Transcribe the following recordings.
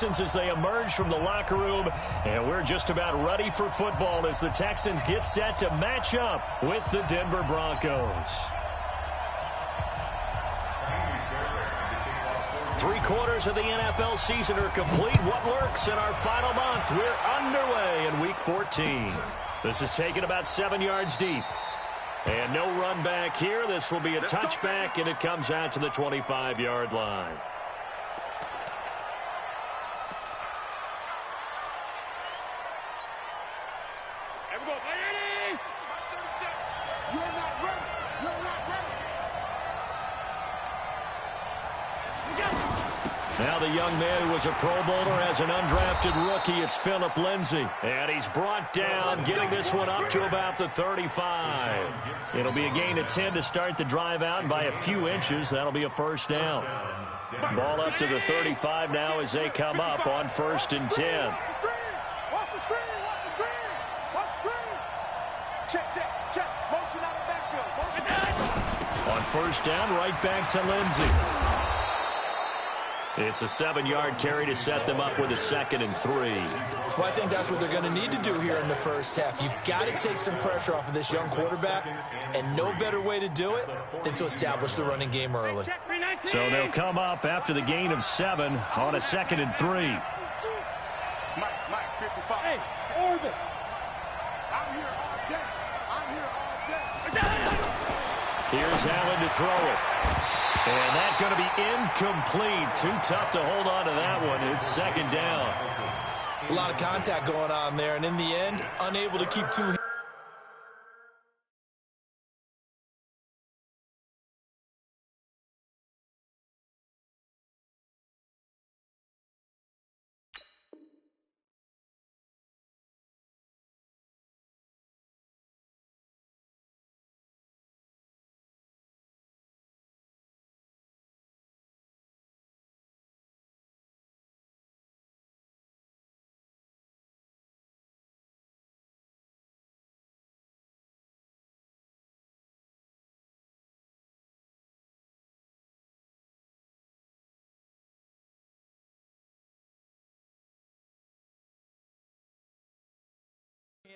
As they emerge from the locker room, and we're just about ready for football as the Texans get set to match up with the Denver Broncos. 3/4 of the NFL season are complete. What lurks in our final month? We're underway in Week 14. This is taken about 7 yards deep. And no run back here. This will be a touchback, and it comes out to the 25-yard line. Now the young man who was a Pro Bowler as an undrafted rookie, it's Phillip Lindsay. And he's brought down, getting this one up to about the 35. It'll be a gain of 10 to start the drive out, and by a few inches, that'll be a first down. Ball up to the 35 now as they come up on 1st and 10. Watch the screen. Check. Motion out of the backfield. On 1st down, right back to Lindsay. It's a 7-yard carry to set them up with a 2nd and 3. Well, I think that's what they're going to need to do here in the first half. You've got to take some pressure off of this young quarterback, and no better way to do it than to establish the running game early. So they'll come up after the gain of 7 on a 2nd and 3. Mike, 55. Hey, Orbit. I'm here all day. Here's Allen to throw it. And that's going to be incomplete. Too tough to hold on to that one. It's 2nd down. It's a lot of contact going on there, and in the end, unable to keep two hands.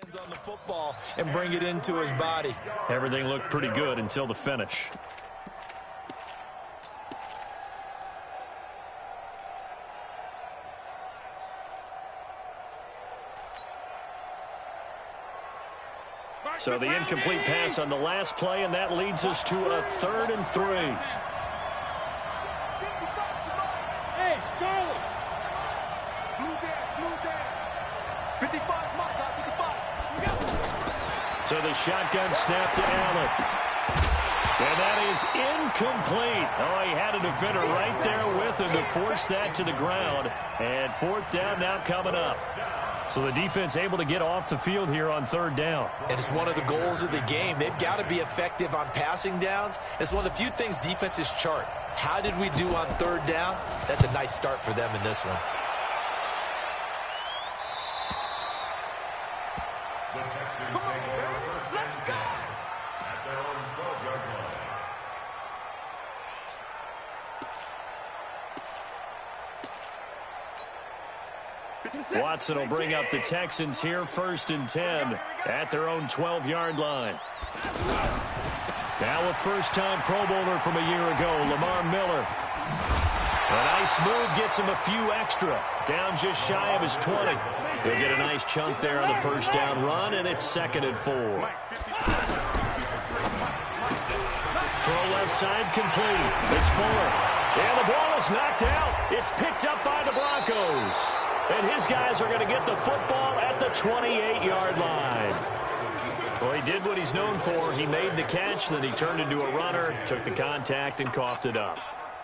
Hands on the football and bring it into his body. Everything looked pretty good until the finish. So the incomplete pass on the last play, and that leads us to a 3rd and 3. Hey, Charlie. Blue there. 55. So the shotgun snap to Allen. And that is incomplete. Oh, he had a defender right there with him to force that to the ground. And 4th down now coming up. So the defense able to get off the field here on 3rd down. And it's one of the goals of the game. They've got to be effective on passing downs. It's one of the few things defenses chart. How did we do on 3rd down? That's a nice start for them in this one. Watson will bring up the Texans here, 1st and 10 at their own 12-yard line. Now a first-time Pro Bowler from a year ago, Lamar Miller. A nice move gets him a few extra, down just shy of his 20. He'll get a nice chunk there on the 1st down run, and it's 2nd and 4. Throw left side complete. It's Fuller. And the ball is knocked out. It's picked up by the Broncos. And his guys are going to get the football at the 28-yard line. Well, he did what he's known for. He made the catch, then he turned into a runner, took the contact, and coughed it up.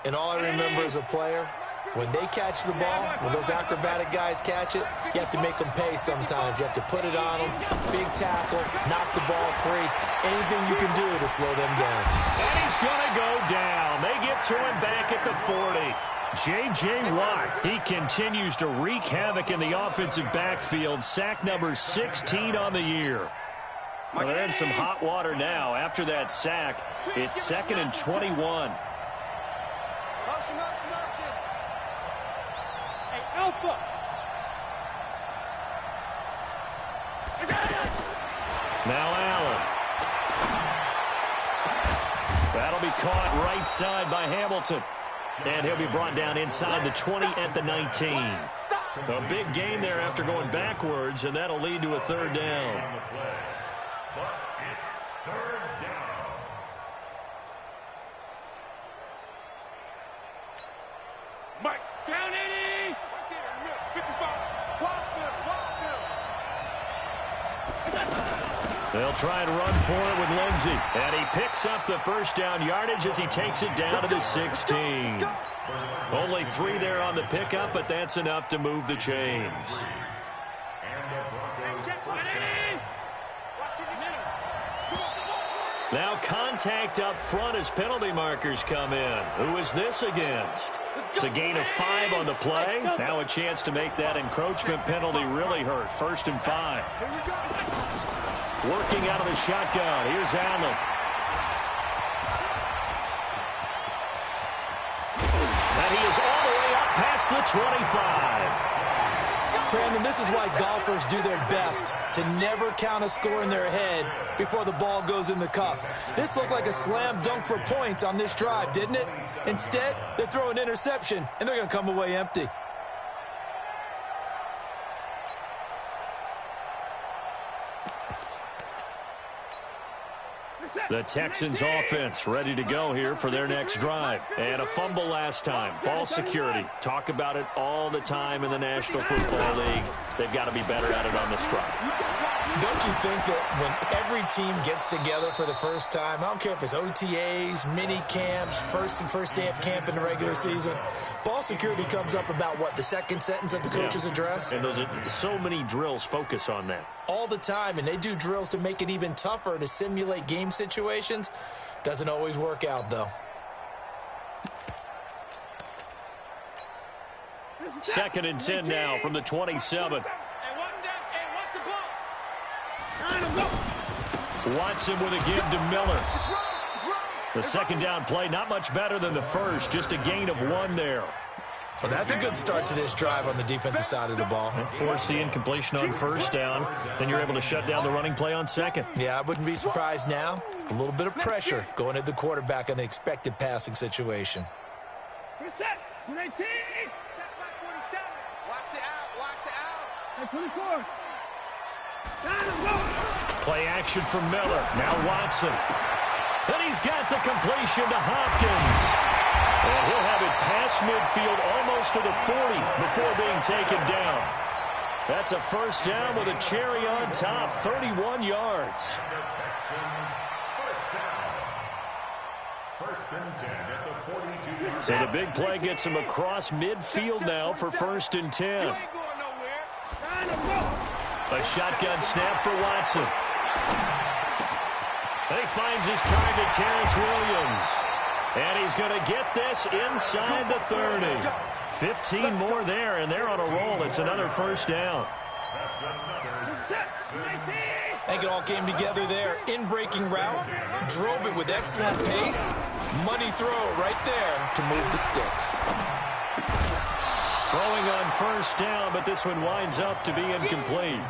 And all I remember as a player, when they catch the ball, when those acrobatic guys catch it, you have to make them pay sometimes. You have to put it on them, big tackle, knock the ball free, anything you can do to slow them down. And he's going to go down. They get to him back at the 40. J.J. Watt, he continues to wreak havoc in the offensive backfield. Sack number 16 on the year. Well, they're in some hot water now. After that sack, it's 2nd and 21. Alpha. Now Allen. That'll be caught right side by Hamilton. And he'll be brought down inside the 20 at the 19. A big gain there after going backwards, and that'll lead to a third down. Mike, down 80. Right there, 55. They'll try and run for it with Lindsey. And he picks up the first down yardage as he takes it down to the 16. Only 3 there on the pickup, but that's enough to move the chains. Now contact up front as penalty markers come in. Who is this against? It's a gain of 5 on the play. Now a chance to make that encroachment penalty really hurt. 1st and 5. Working out of the shotgun. Here's Allen. And he is all the way up past the 25. Brandon, this is why golfers do their best to never count a score in their head before the ball goes in the cup. This looked like a slam dunk for points on this drive, didn't it? Instead, they throw an interception, and they're going to come away empty. The Texans offense ready to go here for their next drive. And a fumble last time. Ball security. Talk about it all the time in the National Football League. They've got to be better at it on this drive. Don't you think that when every team gets together for the first time, I don't care if it's OTAs, mini camps, first day of camp in the regular season, ball security comes up about what, the second sentence of the coach's address? And those are so many drills focus on that. All the time, and they do drills to make it even tougher to simulate game situations. Doesn't always work out, though. 2nd and 10 now from the 27. Watson with a give to Miller. The second down play, not much better than the first, just a gain of 1 there. Well, that's a good start to this drive on the defensive side of the ball. Force the incompletion on 1st down, then you're able to shut down the running play on 2nd. Yeah, I wouldn't be surprised now. A little bit of pressure going at the quarterback in an expected passing situation. Reset. 19. Check back 47. Watch the out. Watch the out. At 24. Play action from Miller. Now Watson. And he's got the completion to Hopkins. And he'll have it past midfield almost to the 40 before being taken down. That's a first down with a cherry on top, 31 yards. So the big play gets him across midfield now for 1st and 10. A shotgun snap for Watson. And he finds his target, Terrence Williams. And he's going to get this inside the 30. 15 more there, and they're on a roll. It's another first down. I think it all came together there. In-breaking route, drove it with excellent pace. Money throw right there to move the sticks. Throwing on 1st down, but this one winds up to be incomplete.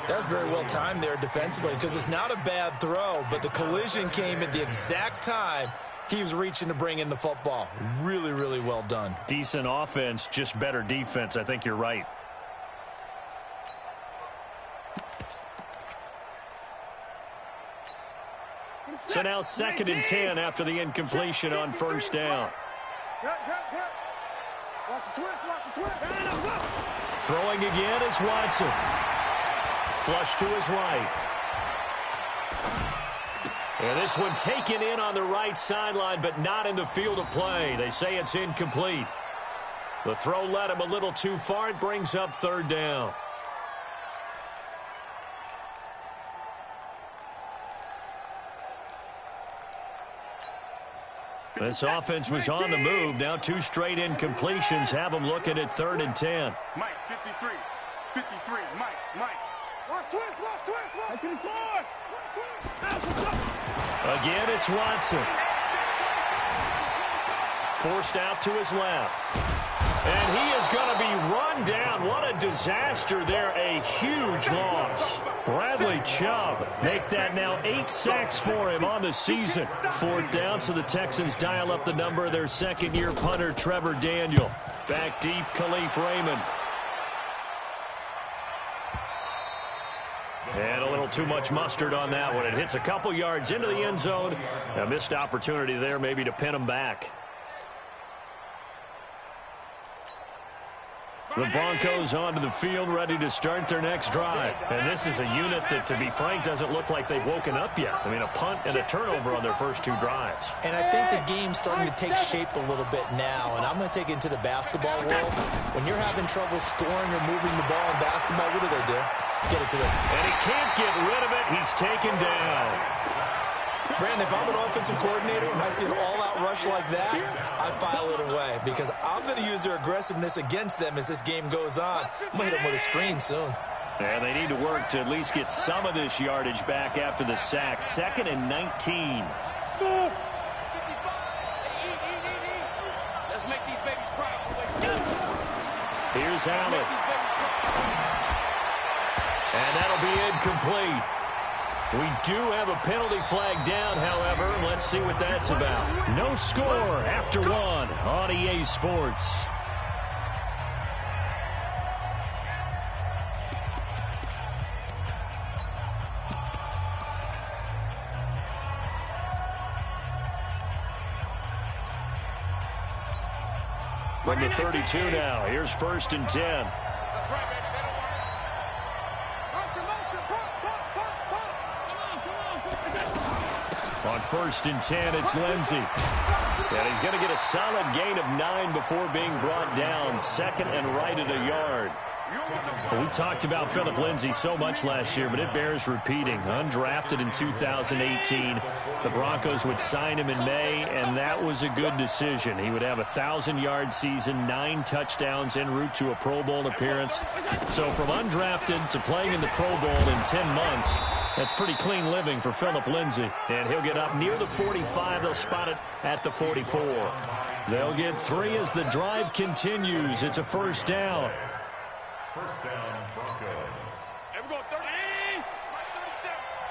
That was very well timed there defensively because it's not a bad throw, but the collision came at the exact time he was reaching to bring in the football. Really, really well done. Decent offense, just better defense. I think you're right. So now 2nd and 10 after the incompletion on 1st down. Throwing again is Watson. Flush to his right. And this one taken in on the right sideline, but not in the field of play. They say it's incomplete. The throw led him a little too far. It brings up 3rd down. This offense was on the move. Now 2 straight incompletions have them looking at 3rd and 10. Mike, 53. 53. Mike. Watch twist. I can afford. Again, it's Watson. Forced out to his left. And he is going to be run down. What a disaster there. A huge loss. Bradley Chubb make that now 8 sacks for him on the season. 4th down, so the Texans dial up the number of their second-year punter, Trevor Daniel. Back deep, Khalif Raymond. And a little too much mustard on that one. It hits a couple yards into the end zone. A missed opportunity there maybe to pin him back. The Broncos onto the field, ready to start their next drive. And this is a unit that, to be frank, doesn't look like they've woken up yet. I mean, a punt and a turnover on their first 2 drives. And I think the game's starting to take shape a little bit now. And I'm going to take it into the basketball world. When you're having trouble scoring or moving the ball in basketball, what do? Get it to them. And he can't get rid of it. He's taken down. Brandon, if I'm an offensive coordinator and I see an all-out rush like that, I file it away because I'm going to use their aggressiveness against them as this game goes on. I'm going to hit them with a screen soon. And they need to work to at least get some of this yardage back after the sack. 2nd and 19. Let's make these babies proud. Here's Allen. And that'll be incomplete. We do have a penalty flag down, however. Let's see what that's about. No score after 1 on EA Sports. From the 32 now, here's 1st and 10. That's right, baby. On 1st and 10, it's Lindsey. And he's going to get a solid gain of 9 before being brought down. 2nd and right at a yard. Well, we talked about Phillip Lindsay so much last year, but it bears repeating. Undrafted in 2018. The Broncos would sign him in May, and that was a good decision. He would have a 1,000-yard season, 9 touchdowns en route to a Pro Bowl appearance. So from undrafted to playing in the Pro Bowl in 10 months, that's pretty clean living for Phillip Lindsay. And he'll get up near the 45. They'll spot it at the 44. They'll get 3 as the drive continues. It's a 1st down. 1st down, Broncos. Here we go, 30.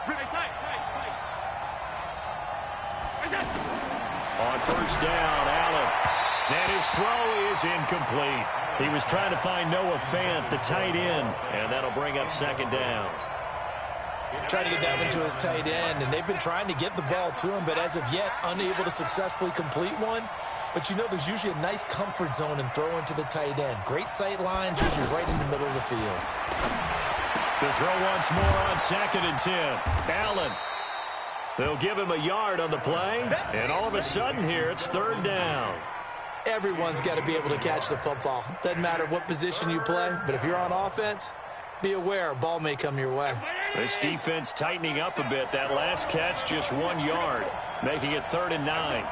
37. Tight. On 1st down, Allen. And his throw is incomplete. He was trying to find Noah Fant, the tight end. And that'll bring up 2nd down. Trying to get down into his tight end, and they've been trying to get the ball to him, but as of yet, unable to successfully complete one. But you know there's usually a nice comfort zone in throwing to the tight end. Great sight lines, usually right in the middle of the field. The throw once more on 2nd and 10. Allen. They'll give him a yard on the play, and all of a sudden here, it's 3rd down. Everyone's got to be able to catch the football. Doesn't matter what position you play, but if you're on offense, be aware a ball may come your way. This defense tightening up a bit. That last catch just 1 yard, making it 3rd and 9.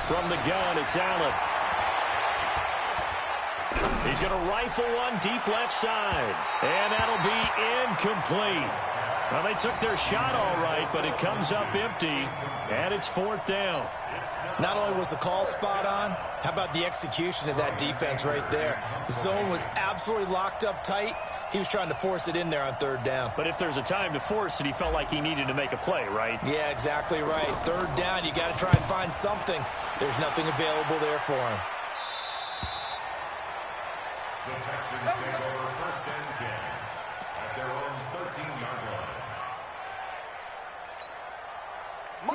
From the gun, it's Allen. He's going to rifle one deep left side. And that'll be incomplete. Well, they took their shot all right, but it comes up empty, and it's 4th down. Not only was the call spot on, how about the execution of that defense right there? The zone was absolutely locked up tight. He was trying to force it in there on 3rd down. But if there's a time to force it, he felt like he needed to make a play, right? Yeah, exactly right. 3rd down, you got to try and find something. There's nothing available there for him. The Texans take over 1st and 10 at their own 13-yard line.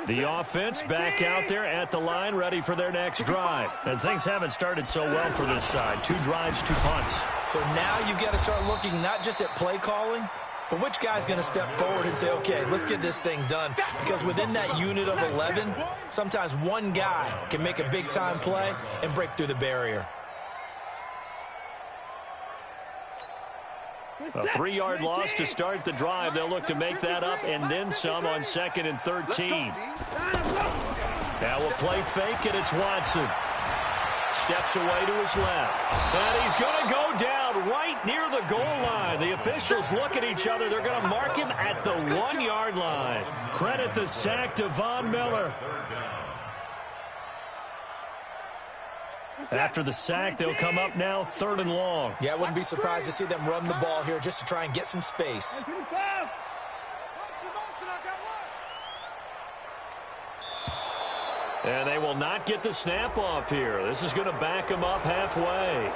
The offense back out there at the line, ready for their next drive. And things haven't started so well for this side. 2 drives, 2 punts. So now you've got to start looking not just at play calling, but which guy's going to step forward and say, okay, let's get this thing done. Because within that unit of 11, sometimes one guy can make a big-time play and break through the barrier. A 3-yard loss to start the drive. They'll look to make that up and then some on 2nd and 13. Now we'll play fake, and it's Watson. Steps away to his left. And he's going to go down right near the goal line. The officials look at each other. They're going to mark him at the 1-yard line. Credit the sack to Von Miller. After the sack, they'll come up now 3rd and long. Yeah, I wouldn't be surprised to see them run the ball here just to try and get some space. And they will not get the snap off here. This is going to back them up halfway.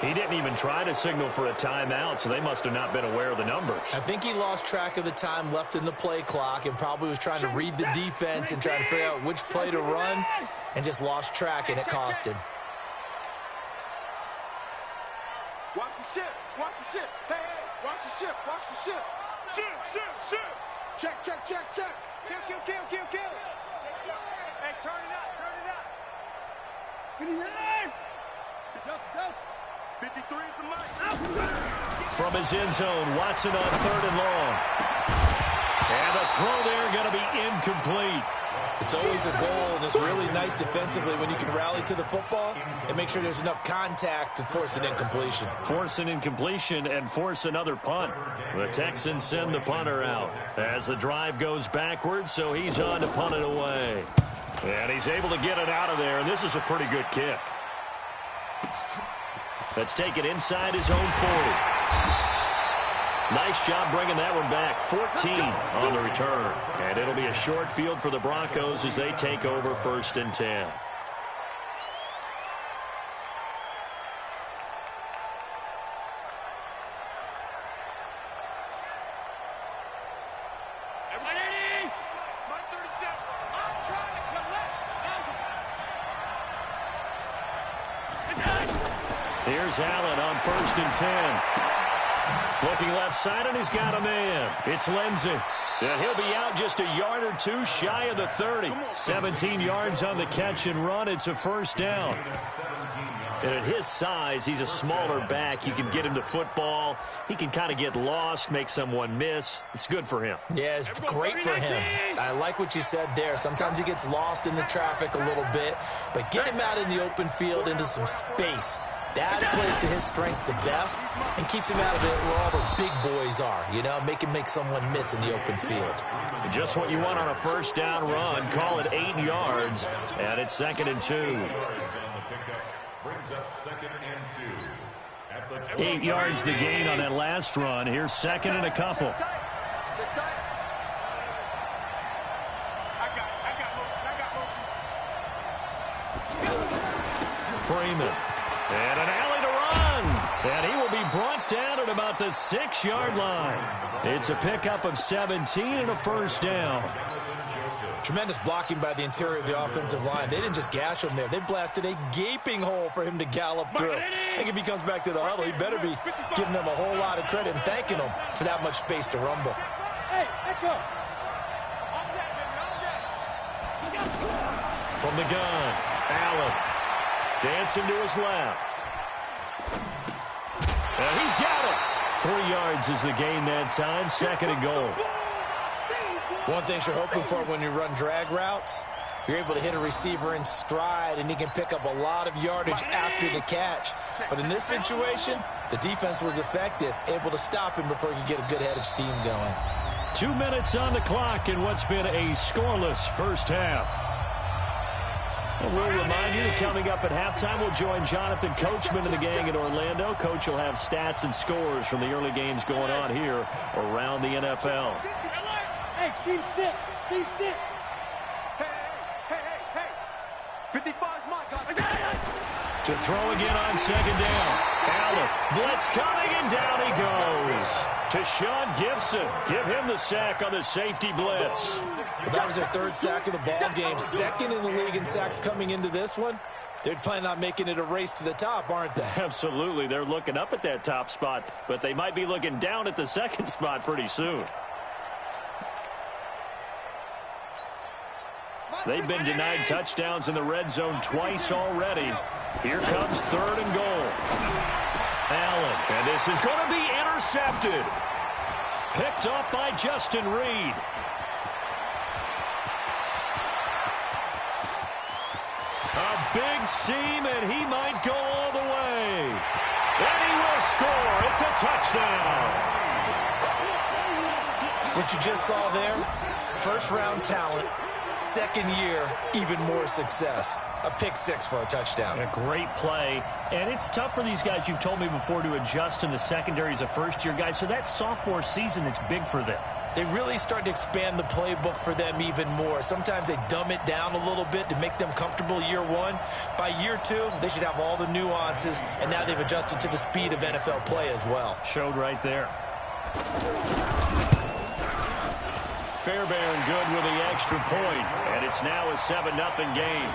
He didn't even try to signal for a timeout, so they must have not been aware of the numbers. I think he lost track of the time left in the play clock and probably was trying to read the defense and trying to figure out which play to run and just lost track, and it cost him. Watch the ship. Watch the ship. Hey, hey, watch the ship. Watch the ship. Ship. Check. Kill. Hey, turn it up. 59. Delta. 53 is the mic. From his end zone, Watson on 3rd and long. And the throw there going to be incomplete. It's always a goal, and it's really nice defensively when you can rally to the football and make sure there's enough contact to force an incompletion. Force an incompletion and force another punt. The Texans send the punter out as the drive goes backwards, so he's on to punt it away. And he's able to get it out of there, and this is a pretty good kick. Let's take it inside his own 40. Nice job bringing that one back. 14 on the return. And it'll be a short field for the Broncos as they take over 1st and 10. Here's Allen on 1st and 10. Looking left side, and he's got a man. It's Lindsey. And he'll be out just a yard or two shy of the 30. 17 yards on the catch and run. It's a 1st down. And at his size, he's a smaller back. You can get him to football. He can kind of get lost, make someone miss. It's good for him. Yeah, it's great for him. I like what you said there. Sometimes he gets lost in the traffic a little bit, but get him out in the open field into some space. That plays to his strengths the best and keeps him out of it where all the big boys are, you know, make someone miss in the open field. Just what you want on a 1st down run. Call it 8 yards, and it's 2nd and 2. 8 yards the gain on that last run. Here's 2nd and a couple. Freeman. And an alley to run. And he will be brought down at about the 6-yard line. It's a pickup of 17 and a 1st down. Tremendous blocking by the interior of the offensive line. They didn't just gash him there. They blasted a gaping hole for him to gallop through. I think if he comes back to the huddle, he better be giving them a whole lot of credit and thanking them for that much space to rumble. Hey, echo. From the gun, Allen. Dancing to his left. And he's got it. 3 yards is the gain that time. 2nd and goal. One thing you're hoping for when you run drag routes, you're able to hit a receiver in stride, and he can pick up a lot of yardage after the catch. But in this situation, the defense was effective, able to stop him before he could get a good head of steam going. 2 minutes on the clock in what's been a scoreless 1st half. And we'll remind you that coming up at halftime, we'll join Jonathan Coachman and the gang in Orlando. Coach will have stats and scores from the early games going on here around the NFL. Hey, Steve, sit. Hey. 55's my guy. To throw again on 2nd down. Allen, blitz coming, and down he goes. To Sean Gibson. Give him the sack on the safety blitz. Well, that was their 3rd sack of the ball game. 2nd in the league in sacks coming into this one. They're planning on making it a race to the top, aren't they? Absolutely. They're looking up at that top spot, but they might be looking down at the 2nd spot pretty soon. They've been denied touchdowns in the red zone twice already. Here comes 3rd and goal. Allen, and this is going to be intercepted. Picked off by Justin Reed. A big seam, and he might go all the way. And he will score. It's a touchdown. What you just saw there, 1st-round talent, Second year, even more success. A pick six for a touchdown. A great play. And it's tough for these guys, you've told me before, to adjust in the secondary as a first-year guy. So that sophomore season is big for them. They really start to expand the playbook for them even more. Sometimes they dumb it down a little bit to make them comfortable year one. By year two, they should have all the nuances, and now they've adjusted to the speed of NFL play as well. Showed right there. Fairbairn good with the extra point, and it's now a 7-0 game.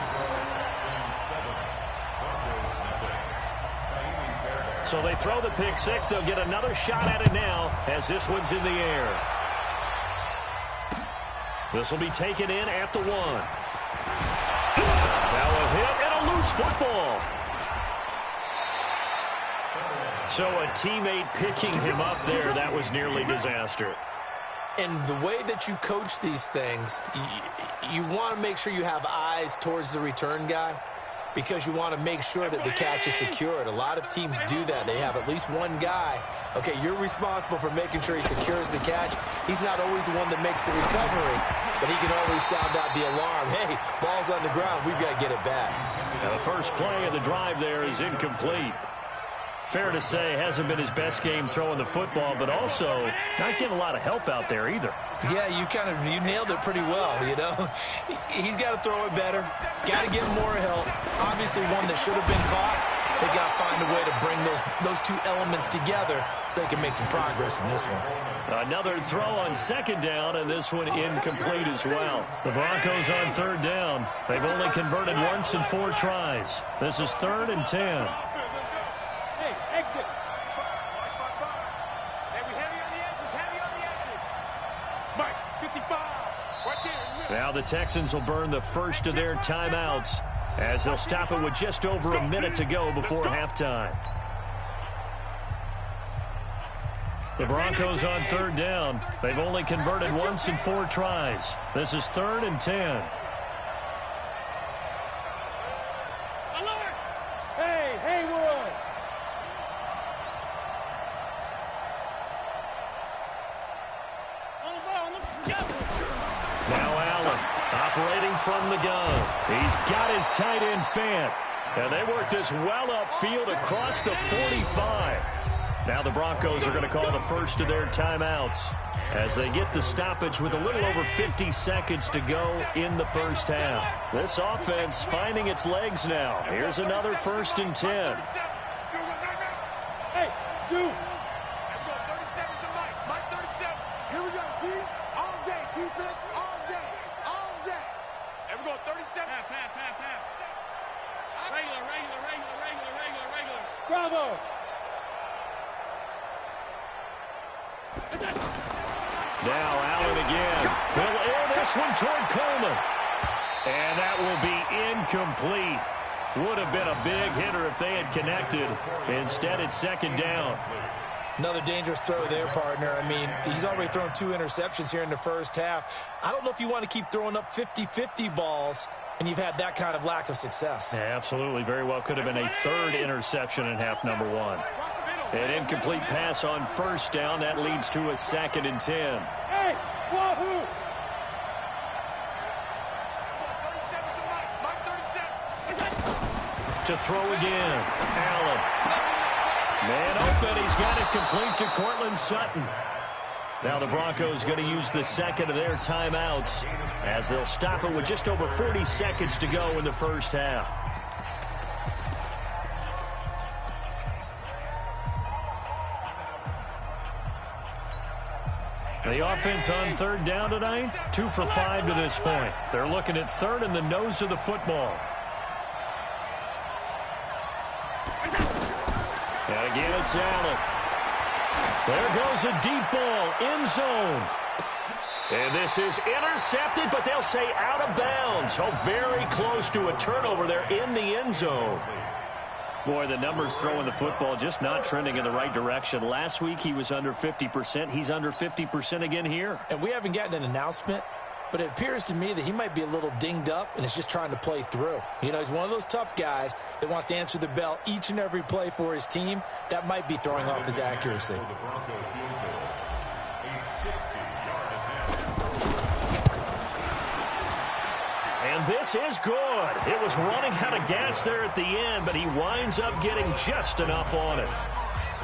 So they throw the pick six. They'll get another shot at it now as this one's in the air. This will be taken in at the 1. Now a hit and a loose football. So a teammate picking him up there, that was nearly disaster. And the way that you coach these things, you want to make sure you have eyes towards the return guy, because you want to make sure that the catch is secured. A lot of teams do that. They have at least one guy. Okay, you're responsible for making sure he secures the catch. He's not always the one that makes the recovery, but he can always sound out the alarm. Hey, ball's on the ground. We've got to get it back. Now the first play of the drive there is incomplete. Fair to say, hasn't been his best game throwing the football, but also not getting a lot of help out there either. Yeah, you nailed it pretty well, you know. He's got to throw it better. Got to get more help. Obviously one that should have been caught. They got to find a way to bring those two elements together so they can make some progress in this one. Another throw on second down, and this one incomplete as well. The Broncos on third down. They've only converted once in 4 tries. This is 3rd and 10. Now the Texans will burn the first of their timeouts as they'll stop it with just over a minute to go before halftime. The Broncos on third down. They've only converted once in 4 tries. This is 3rd and 10. From the gun. He's got his tight end Fant. And they work this well upfield across the 45. Now the Broncos are going to call the first of their timeouts as they get the stoppage with a little over 50 seconds to go in the first half. This offense finding its legs now. Here's another 1st and 10. Hey, you. 37's the mic. Mike 37. Here we go, D. All day. Defense all day. All day. And we're going 37. Pat. Regular. Bravo. Now Allen again. Will air this one toward Coleman. And that will be incomplete. Would have been a big hitter if they had connected. Instead, it's 2nd down. Another dangerous throw there, partner. I mean, he's already thrown 2 interceptions here in the first half. I don't know if you want to keep throwing up 50-50 balls, and you've had that kind of lack of success. Yeah, absolutely. Very well could have been a 3rd interception in half number 1. An incomplete pass on 1st down. That leads to a 2nd and 10. Hey, wahoo! To throw again. Allen. Man open. He's got it complete to Cortland Sutton. Now the Broncos going to use the 2nd of their timeouts as they'll stop it with just over 40 seconds to go in the first half. The offense on 3rd down tonight, 2 for 5 to this point. They're looking at 3rd in the nose of the football. And again, it's Allen. There goes a deep ball, end zone. And this is intercepted, but they'll say out of bounds. Oh, very close to a turnover there in the end zone. Boy, the numbers throwing the football just not trending in the right direction. Last week he was under 50%. He's under 50% again here. And we haven't gotten an announcement, but it appears to me that he might be a little dinged up and is just trying to play through. You know, he's one of those tough guys that wants to answer the bell each and every play for his team. That might be throwing off his accuracy. And this is good. It was running out of gas there at the end, but he winds up getting just enough on it.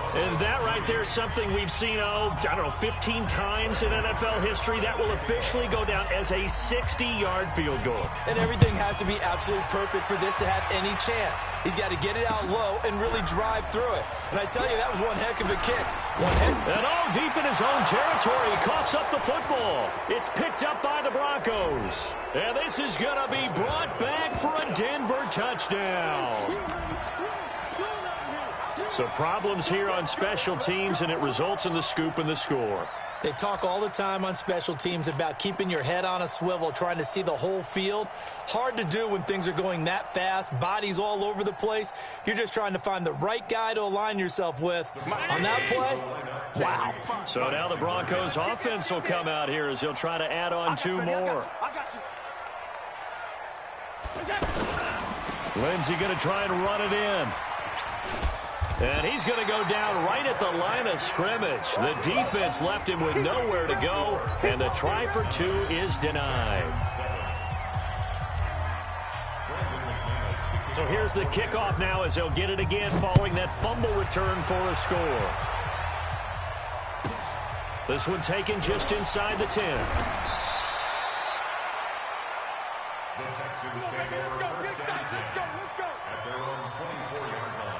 And that right there is something we've seen, 15 times in NFL history. That will officially go down as a 60-yard field goal. And everything has to be absolutely perfect for this to have any chance. He's got to get it out low and really drive through it. And I tell you, that was one heck of a kick. And all deep in his own territory, he coughs up the football. It's picked up by the Broncos. And this is going to be brought back for a Denver touchdown. So problems here on special teams, and it results in the scoop and the score. They talk all the time on special teams about keeping your head on a swivel, trying to see the whole field. Hard to do when things are going that fast, bodies all over the place. You're just trying to find the right guy to align yourself with. On that play, wow. So now the Broncos offense will come out here as they'll try to add on two more. Lindsey going to try and run it in. And he's going to go down right at the line of scrimmage. The defense left him with nowhere to go, and the try for two is denied. So here's the kickoff now as they'll get it again following that fumble return for a score. This one taken just inside the 10. The Texans take over first and 10 at their own 24-yard line.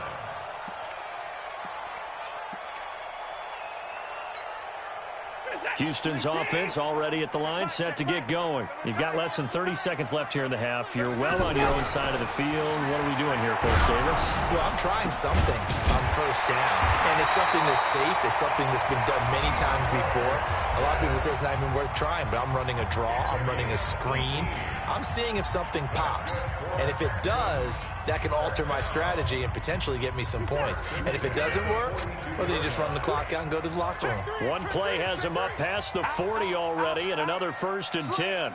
Houston's offense already at the line, set to get going. You've got less than 30 seconds left here in the half. You're well on your own side of the field. What are we doing here, Coach Davis? Well, I'm trying something on first down, and it's something that's safe. It's something that's been done many times before. A lot of people say it's not even worth trying, but I'm running a draw. I'm running a screen. I'm seeing if something pops, and if it does, that can alter my strategy and potentially get me some points. And if it doesn't work, well, then you just run the clock out and go to the locker room. One play has him up past the 40 already, and another 1st and 10.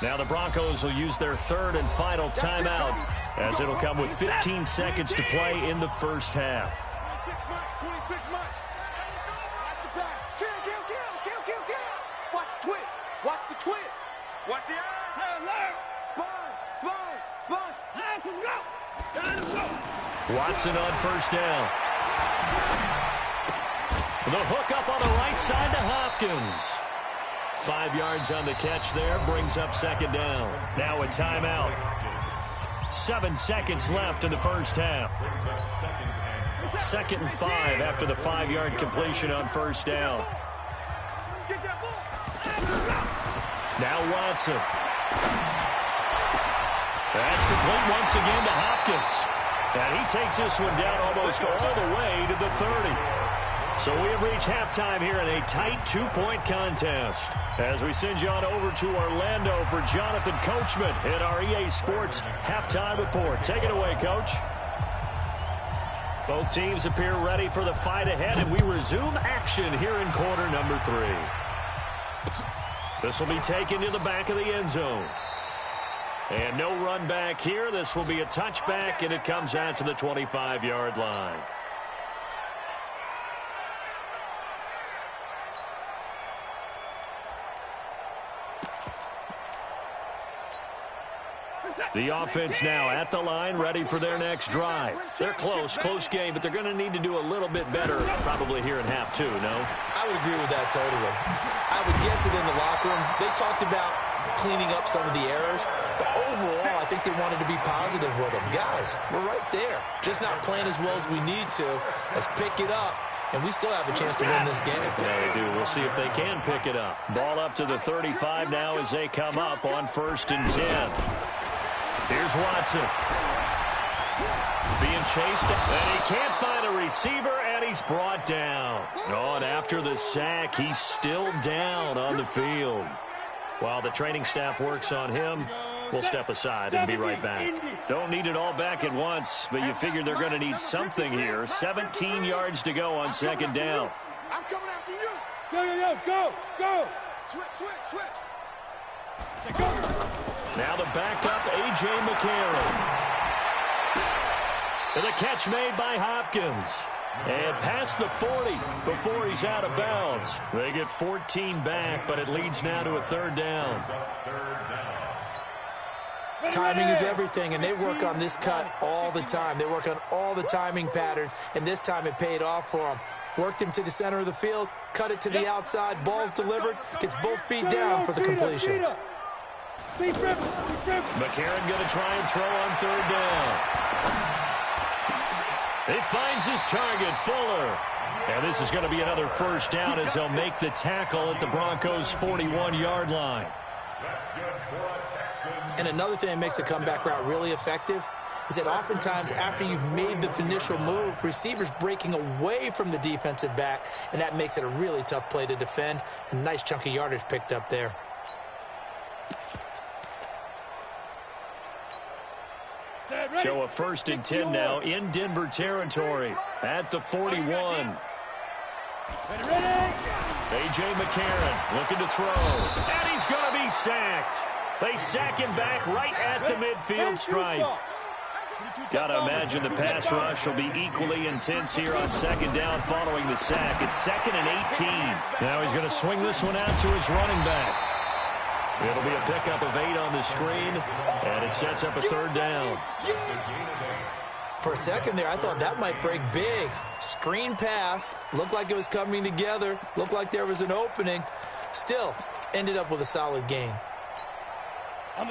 Now the Broncos will use their 3rd and final timeout, as it'll come with 15 seconds to play in the first half. 26 months. Watch the pass. Kill. Watch the twist. Watch the twist. Watch the eye. Sponge. Let him go. Watson on first down. The hook up on the right side to Hopkins. 5 yards on the catch there, brings up 2nd down. Now a timeout. 7 seconds left in the first half. 2nd and 5 after the 5-yard completion on first down. Now Watson. That's complete once again to Hopkins. And he takes this one down almost all the way to the 30. So we have reached halftime here in a tight 2-point contest. As we send you on over to Orlando for Jonathan Coachman in our EA Sports Halftime Report. Take it away, Coach. Both teams appear ready for the fight ahead, and we resume action here in quarter number 3. This will be taken to the back of the end zone. And no run back here. This will be a touchback, and it comes out to the 25-yard line. The offense now at the line, ready for their next drive. They're close game, but they're going to need to do a little bit better probably here in half 2, no? I would agree with that totally. I would guess it in the locker room. They talked about cleaning up some of the errors, but overall, I think they wanted to be positive with them. Guys, we're right there. Just not playing as well as we need to. Let's pick it up, and we still have a chance to win this game. Yeah, we do. We'll see if they can pick it up. Ball up to the 35 now as they come up on 1st and 10. Here's Watson. Being chased, and he can't find a receiver, and he's brought down. Oh, and after the sack, he's still down on the field. While the training staff works on him, we'll step aside and be right back. Don't need it all back at once, but you figure they're going to need something here. 17 yards to go on 2nd down. I'm coming after you. Go. Switch. Now the backup, A.J. McCarron. And the catch made by Hopkins. And past the 40 before he's out of bounds. They get 14 back, but it leads now to a third down. Timing is everything, and they work on this cut all the time. They work on all the timing patterns, and this time it paid off for them. Worked him to the center of the field, cut it to the outside, ball's delivered, gets both feet down for the completion. McCarron going to try and throw on third down. He finds his target, Fuller. And this is going to be another first down as they'll make the tackle at the Broncos' 41-yard line. And another thing that makes a comeback route really effective is that oftentimes after you've made the initial move, receivers breaking away from the defensive back, and that makes it a really tough play to defend. And a nice chunk of yardage picked up there. So a 1st and 10 now in Denver territory at the 41. A.J. McCarron looking to throw, and he's going to be sacked. They sack him back right at the midfield stripe. Got to imagine the pass rush will be equally intense here on second down following the sack. It's 2nd and 18. Now he's going to swing this one out to his running back. It'll be a pickup of 8 on the screen, and it sets up a third down. For a second there, I thought that might break big. Screen pass, looked like it was coming together, looked like there was an opening. Still, ended up with a solid gain.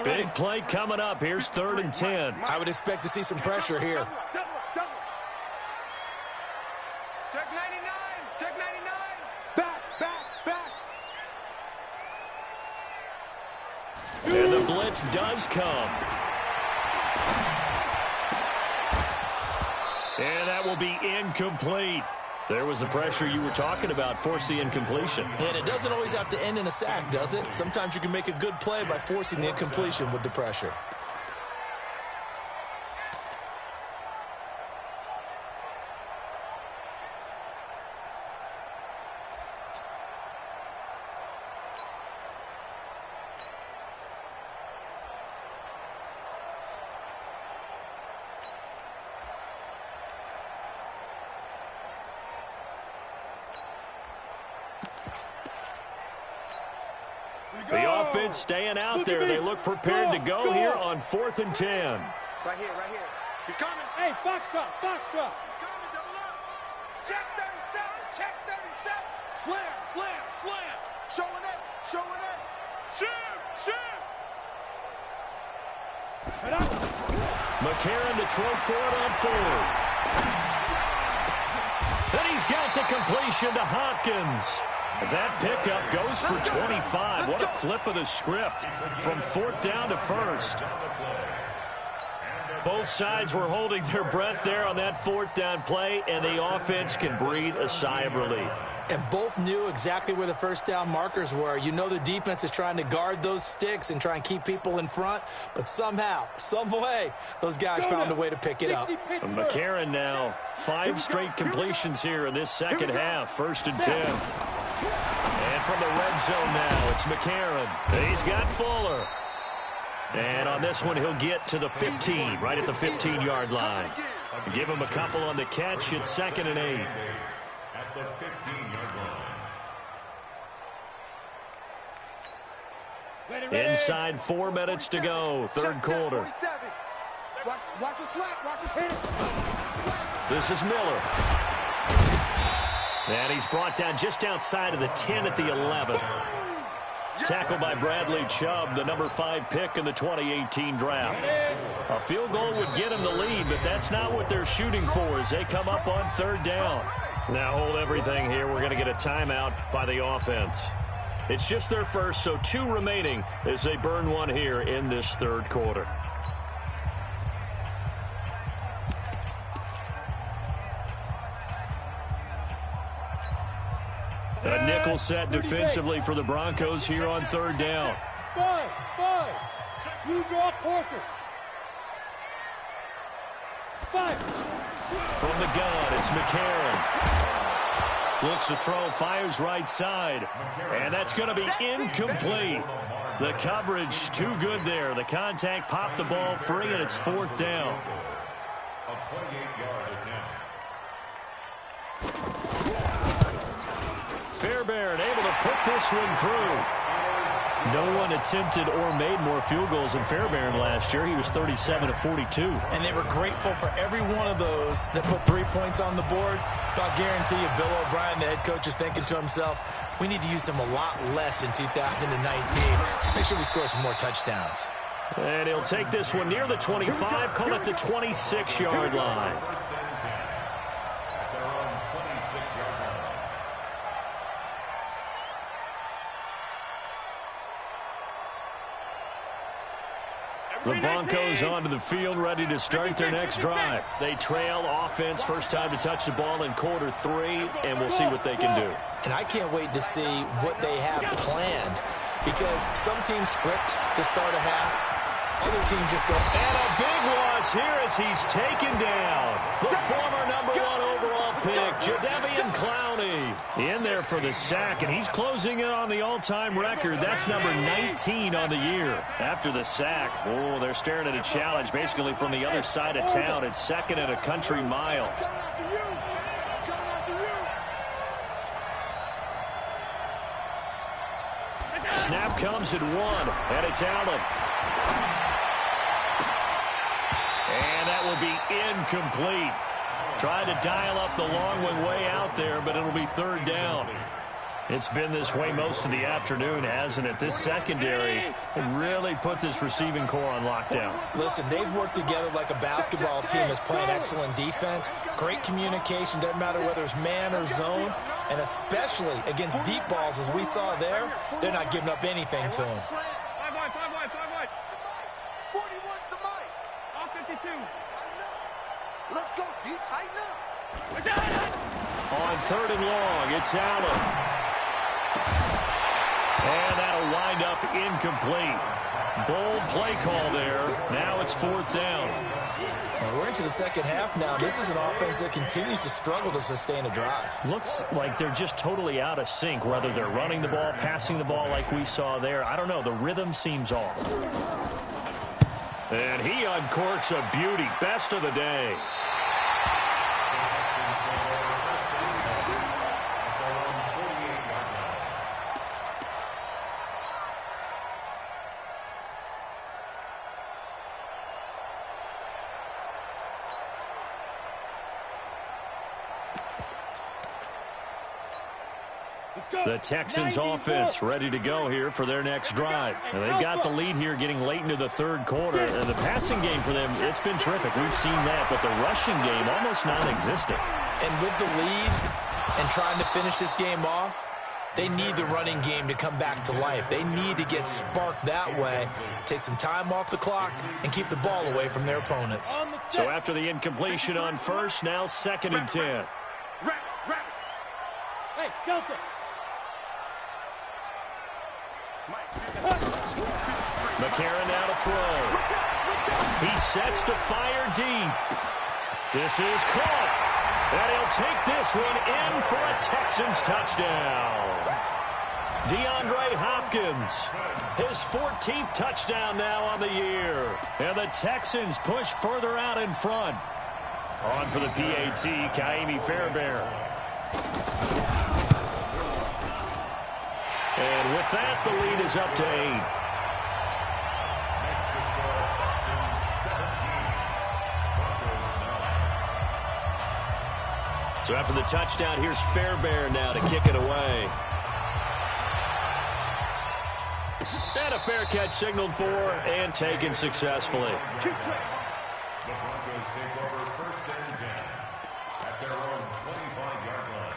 Big play coming up. Here's 3rd and 10. I would expect to see some pressure here. Check 99. Check 99. Back. And the blitz does come. And that will be incomplete. There was the pressure you were talking about, force the incompletion. And it doesn't always have to end in a sack, does it? Sometimes you can make a good play by forcing the incompletion with the pressure. The offense staying out there. They look prepared to go here on 4th and 10. Right here. He's coming. Hey, Foxtrot. He's coming, double up. Check 37. Slam. Showing it. Shoot. McCarron to throw for it on 4th. And he's got the completion to Hopkins. That pickup goes for 25. What a flip of the script from 4th down to 1st. Both sides were holding their breath there on that 4th down play, and the offense can breathe a sigh of relief. And both knew exactly where the first down markers were. You know the defense is trying to guard those sticks and try and keep people in front, but somehow, some way, those guys found a way to pick it up. And McCarron now, 5 straight completions here in this second half, 1st and 10. And from the red zone now, it's McCarron. He's got Fuller. And on this one, he'll get to the 15, right at the 15-yard line. Give him a couple on the catch. It's 2nd and 8. At the 15-yard line. Inside 4 minutes to go, 3rd quarter. Watch his slap. Watch his hit. This is Miller. And he's brought down just outside of the 10 at the 11. Tackled by Bradley Chubb, the number 5 pick in the 2018 draft. A field goal would get him the lead, but that's not what they're shooting for as they come up on 3rd down. Now hold everything here. We're going to get a timeout by the offense. It's just their first, so 2 remaining as they burn one here in this 3rd quarter. A nickel set defensively for the Broncos here on 3rd down. 5. You draw quarters. 5. From the gun, it's McCarron. Looks to throw, fires right side. And that's going to be incomplete. The coverage too good there. The contact popped the ball free, and it's 4th down. A 28-yard attempt. put this one through. No one attempted or made more field goals than Fairbairn last year. He was 37 of 42. And they were grateful for every one of those that put 3 points on the board. But I'll guarantee you, Bill O'Brien, the head coach, is thinking to himself, we need to use him a lot less in 2019. Let's make sure we score some more touchdowns. And he'll take this one near the 25, call it the 26-yard line. The Broncos onto the field, ready to start their next drive. They trail offense, first time to touch the ball in quarter 3, and we'll see what they can do. And I can't wait to see what they have planned, because some teams script to start a half, other teams just go. And a big loss here as he's taken down. The former #1 overall pick, Jadeveon Clowney, in there for the sack, and he's closing in on the all-time record. That's number 19 on the year. After the sack, oh, they're staring at a challenge basically from the other side of town. It's second and a country mile. Snap comes at 1, and it's Allen. And that will be incomplete. Tried to dial up the long one way out there, but it'll be third down. It's been this way most of the afternoon, hasn't it? This secondary really put this receiving core on lockdown. Listen, they've worked together like a basketball team that's playing excellent defense. Great communication, doesn't matter whether it's man or zone. And especially against deep balls, as we saw there, they're not giving up anything to them. 5 wide. 41's the mic. All 52. Let's go, D. Tighten up. On third and long, it's Allen. And that'll wind up incomplete. Bold play call there. Now it's fourth down. And we're into the second half now. This is an offense that continues to struggle to sustain a drive. Looks like they're just totally out of sync, whether they're running the ball, passing the ball like we saw there. I don't know. The rhythm seems off. And he uncorks a beauty. Best of the day. The Texans offense ready to go here for their next drive. And they've got the lead here getting late into the third quarter. And the passing game for them, it's been terrific. We've seen that. But the rushing game, almost non-existent. And with the lead and trying to finish this game off, they need the running game to come back to life. They need to get sparked that way, take some time off the clock, and keep the ball away from their opponents. So after the incompletion on first, now second and 10. Hey, Delta. McCarron now to throw. He sets to fire deep. This is caught. And he'll take this one in for a Texans touchdown. DeAndre Hopkins, his 14th touchdown now on the year. And the Texans push further out in front. On for the PAT, Kaimi Fairbairn. And with that, the lead is up to 8. So after the touchdown, here's Fairbairn now to kick it away. And a fair catch signaled for and taken successfully. The Broncos take over first and 10 at their own 25-yard line.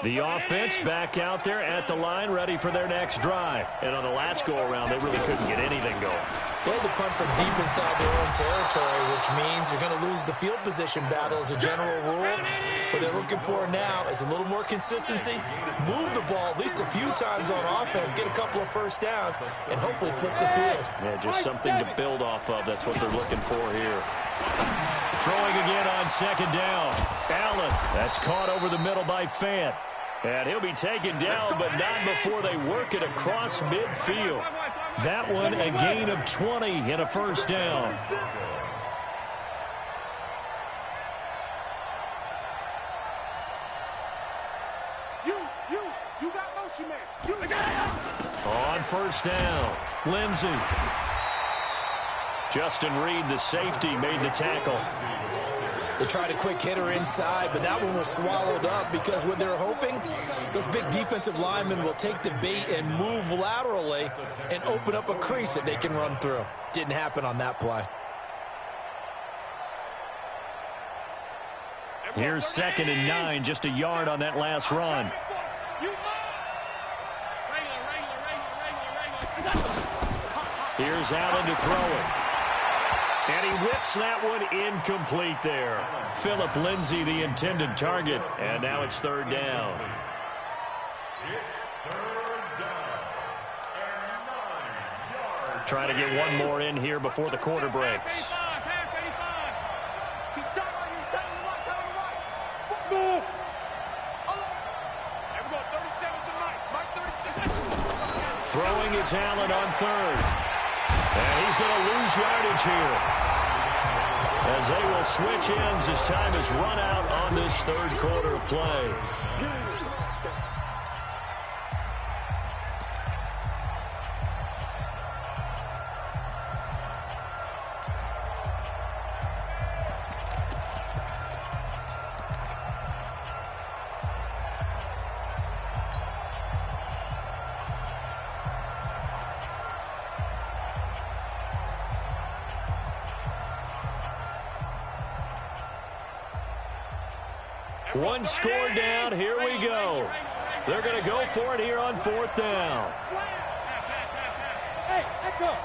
The offense back out there at the line, ready for their next drive. And on the last go-around, they really couldn't get anything going. They had to punt from deep inside their own territory, which means you're going to lose the field position battle as a general rule. What they're looking for now is a little more consistency, move the ball at least a few times on offense, get a couple of first downs, and hopefully flip the field. Yeah, just something to build off of. That's what they're looking for here. Throwing again on second down. Allen, that's caught over the middle by Fant. And he'll be taken down, but not before they work it across midfield. That one a gain of 20 and a first down. You got motion, man. On first down, Lindsey. Justin Reed, the safety, made the tackle. They tried a quick hitter inside, but that one was swallowed up because what they're hoping, those big defensive linemen will take the bait and move laterally and open up a crease that they can run through. Didn't happen on that play. Here's 2nd and 9, just a yard on that last run. Here's Allen to throw it. And he whips that one incomplete there. Phillip Lindsay, the intended target. And now it's 3rd down. Trying to get one more in here before the quarter breaks. Throwing is Allen on 3rd. And he's going to lose yardage here, as they will switch ends as time has run out on this 3rd quarter of play. One score down. Here we go. They're going to go for it here on 4th down. Hey, echo.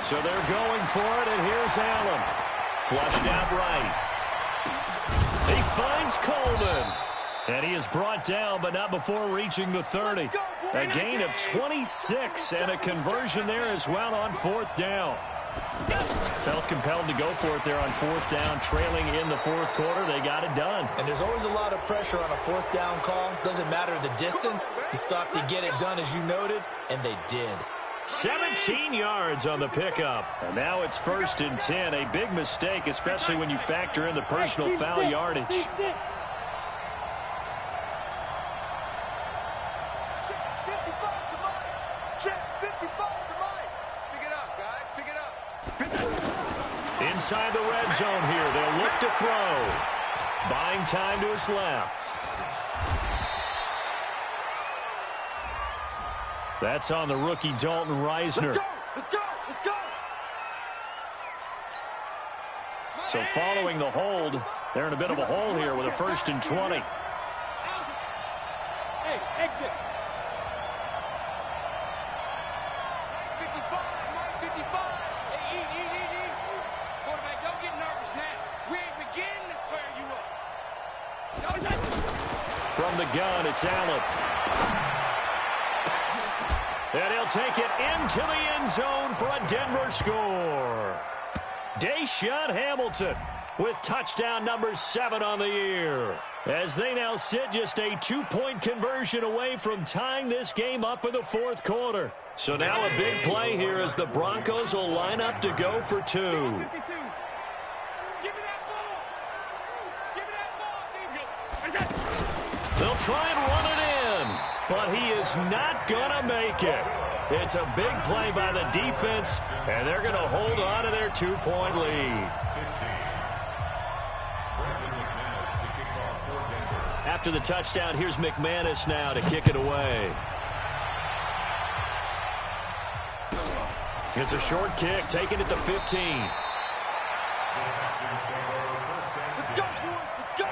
So they're going for it, and here's Allen. Flushed out right. He finds Coleman. And he is brought down, but not before reaching the 30. A gain of 26 and a conversion there as well on 4th down. Felt compelled to go for it there on 4th down, trailing in the 4th quarter. They got it done. And there's always a lot of pressure on a 4th down call. Doesn't matter the distance. You stop to get it done, as you noted, and they did. 17 yards on the pickup. And now it's 1st and 10. A big mistake, especially when you factor in the personal foul yardage. Inside the red zone here. They'll look to throw. Buying time to his left. That's on the rookie Dalton Reisner. Let's go. So following the hold, they're in a bit of a hole here with a 1st and 20. Hey, exit. 55. Hey, eat. Quarterback, don't get nervous now. We ain't beginning to tear you up. From the gun, it's Allen. And he'll take it into the end zone for a Denver score. Deshaun Hamilton with touchdown number 7 on the year, as they now sit just a 2-point conversion away from tying this game up in the 4th quarter. So now a big play here as the Broncos will line up to go for 2. They'll try and run it in, but he is not going to make it. It's a big play by the defense, and they're going to hold on to their 2-point lead. After the touchdown, here's McManus now to kick it away. It's a short kick, taking it to 15. Let's go, boys. Let's go.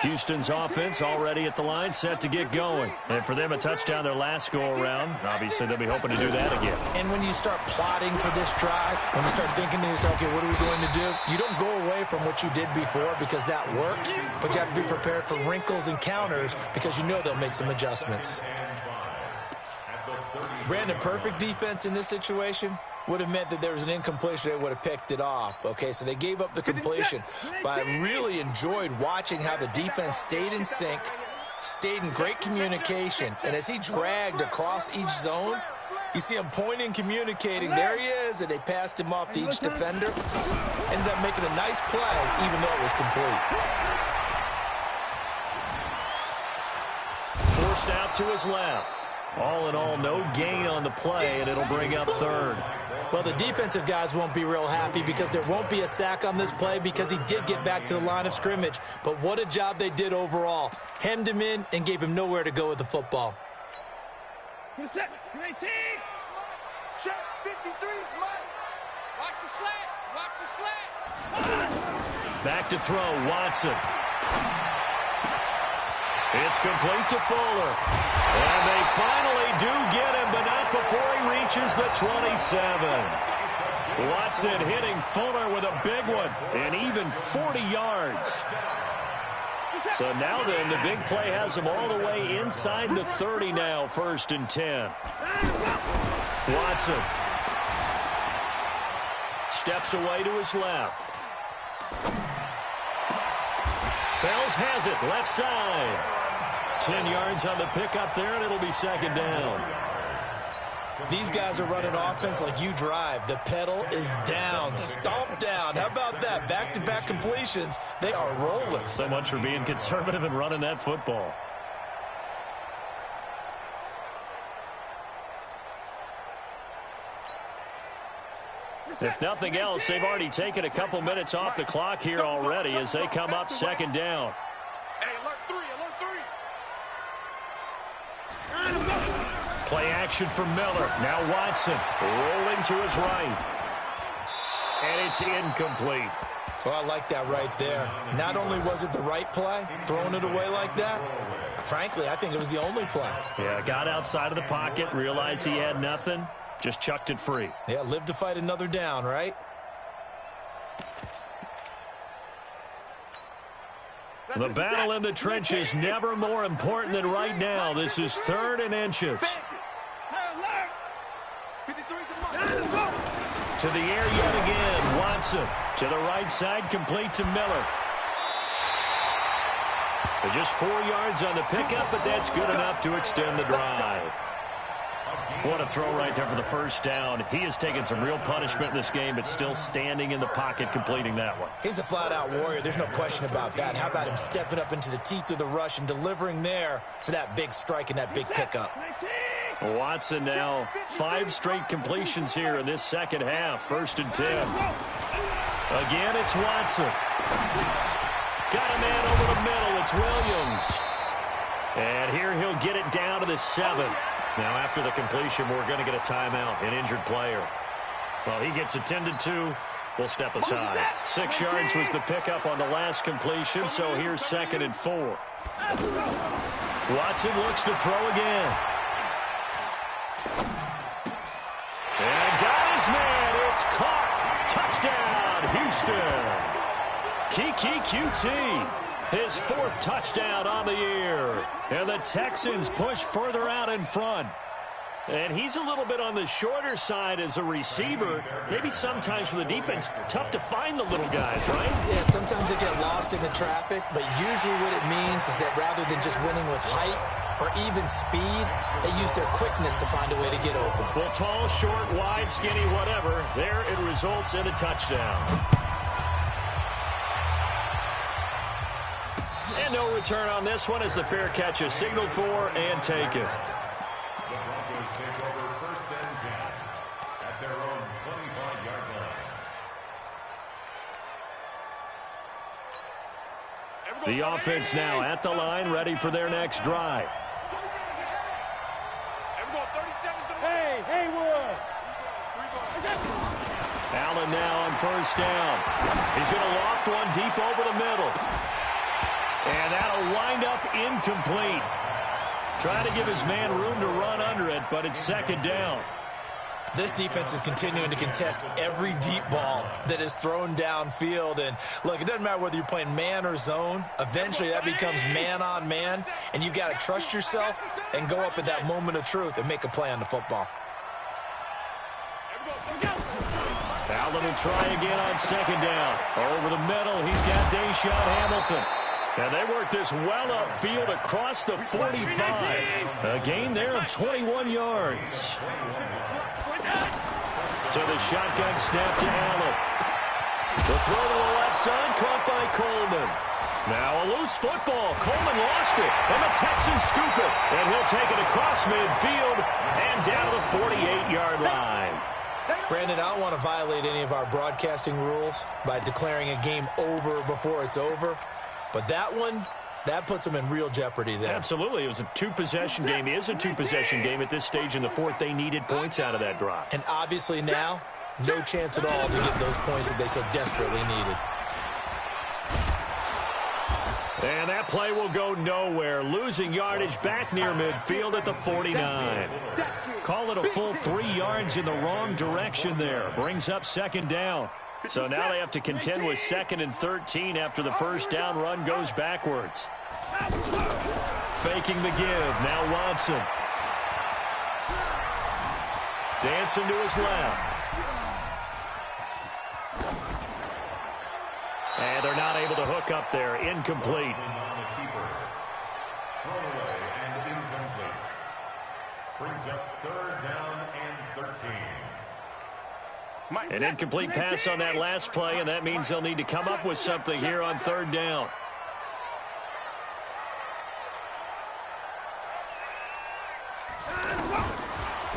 Houston's offense already at the line, set to get going. And for them, a touchdown their last go-around. Obviously, they'll be hoping to do that again. And when you start plotting for this drive, when you start thinking to yourself, okay, what are we going to do? You don't go away from what you did before because that worked, but you have to be prepared for wrinkles and counters because you know they'll make some adjustments. Brandon, perfect defense in this situation would have meant that there was an incompletion that would have picked it off. Okay, so they gave up the completion. But I really enjoyed watching how the defense stayed in sync, stayed in great communication, and as he dragged across each zone, you see him pointing, communicating. There he is, and they passed him off to each defender. Ended up making a nice play, even though it was complete. Forced out to his left. All in all, no gain on the play, and it'll bring up third. Well, the defensive guys won't be real happy because there won't be a sack on this play because he did get back to the line of scrimmage. But what a job they did overall. Hemmed him in and gave him nowhere to go with the football. Check 53's Mike. Watch the slats. Watch the slats. Back to throw, Watson. It's complete to Fuller. And they finally do get him, but not before he reaches the 27. Watson hitting Fuller with a big one, and even 40 yards. So now then, the big play has him all the way inside the 30 now, 1st and 10. Watson steps away to his left. Fells has it, left side. 10 yards on the pickup there, and it'll be 2nd down. These guys are running offense like you drive. The pedal is down, stomped down. How about that? Back-to-back completions. They are rolling. So much for being conservative and running that football. If nothing else, they've already taken a couple minutes off the clock here already as they come up 2nd down. Hey, alert 3, alert 3. Play action for Miller. Now Watson rolling to his right. And it's incomplete. Well, I like that right there. Not only was it the right play, throwing it away like that, frankly, I think it was the only play. Yeah, got outside of the pocket, realized he had nothing, just chucked it free. Yeah, live to fight another down, right? The battle in the trenches never more important than right now. This is 3rd and inches. To the air yet again. Watson to the right side, complete to Miller. They're just 4 yards on the pickup, but that's good enough to extend the drive. What a throw right there for the 1st down. He has taken some real punishment in this game, but still standing in the pocket, completing that one. He's a flat-out warrior. There's no question about that. How about him stepping up into the teeth of the rush and delivering there for that big strike and that big pickup? Watson now 5 straight completions here in this 2nd half. 1st and 10. Again, it's Watson. Got a man over the middle. It's Williams. And here he'll get it down to the 7. Now, after the completion, we're going to get a timeout, an injured player. Well, he gets attended to. We'll step aside. 6 yards was the pickup on the last completion, so here's 2nd and 4. Watson looks to throw again. And got his man. It's caught. Touchdown, Houston. Kiki QT. His 4th touchdown on the year. And the Texans push further out in front. And he's a little bit on the shorter side as a receiver. Maybe sometimes for the defense, tough to find the little guys, right? Yeah, sometimes they get lost in the traffic, but usually what it means is that rather than just winning with height or even speed, they use their quickness to find a way to get open. Well, tall, short, wide, skinny, whatever, there it results in a touchdown. And no return on this one as the fair catch is signaled for and taken. The Broncos take over 1st and 10 at their own 25-yard line. The offense now at the line, ready for their next drive. Hey, Haywood. Allen now on 1st down. He's going to loft one deep over the middle. And that'll wind up incomplete. Trying to give his man room to run under it, but it's 2nd down. This defense is continuing to contest every deep ball that is thrown downfield. And, look, it doesn't matter whether you're playing man or zone. Eventually, that becomes man-on-man, and you've got to trust yourself and go up at that moment of truth and make a play on the football. Now let him try again on second down. Over the middle, he's got Deshaun Hamilton. And they work this well upfield across the 45. A gain there of 21 yards. So the shotgun snap to Allen. The throw to the left side, caught by Coleman. Now a loose football. Coleman lost it, and the Texans scoop it. And he'll take it across midfield and down to the 48-yard line. Brandon, I don't want to violate any of our broadcasting rules by declaring a game over before it's over. But that one, that puts them in real jeopardy there. Absolutely. It was a two-possession game. It is a two-possession game at this stage in the fourth. They needed points out of that drive. And obviously now, no chance at all to get those points that they so desperately needed. And that play will go nowhere. Losing yardage back near midfield at the 49. Call it a full 3 yards in the wrong direction there. Brings up second down. So now they have to contend with 2nd and 13 after the first down run goes backwards. Faking the give. Now Watson. Dancing to his left. And they're not able to hook up there. Incomplete. Brings up 3rd down and 13. An incomplete pass on that last play, and that means they'll need to come up with something here on 3rd down.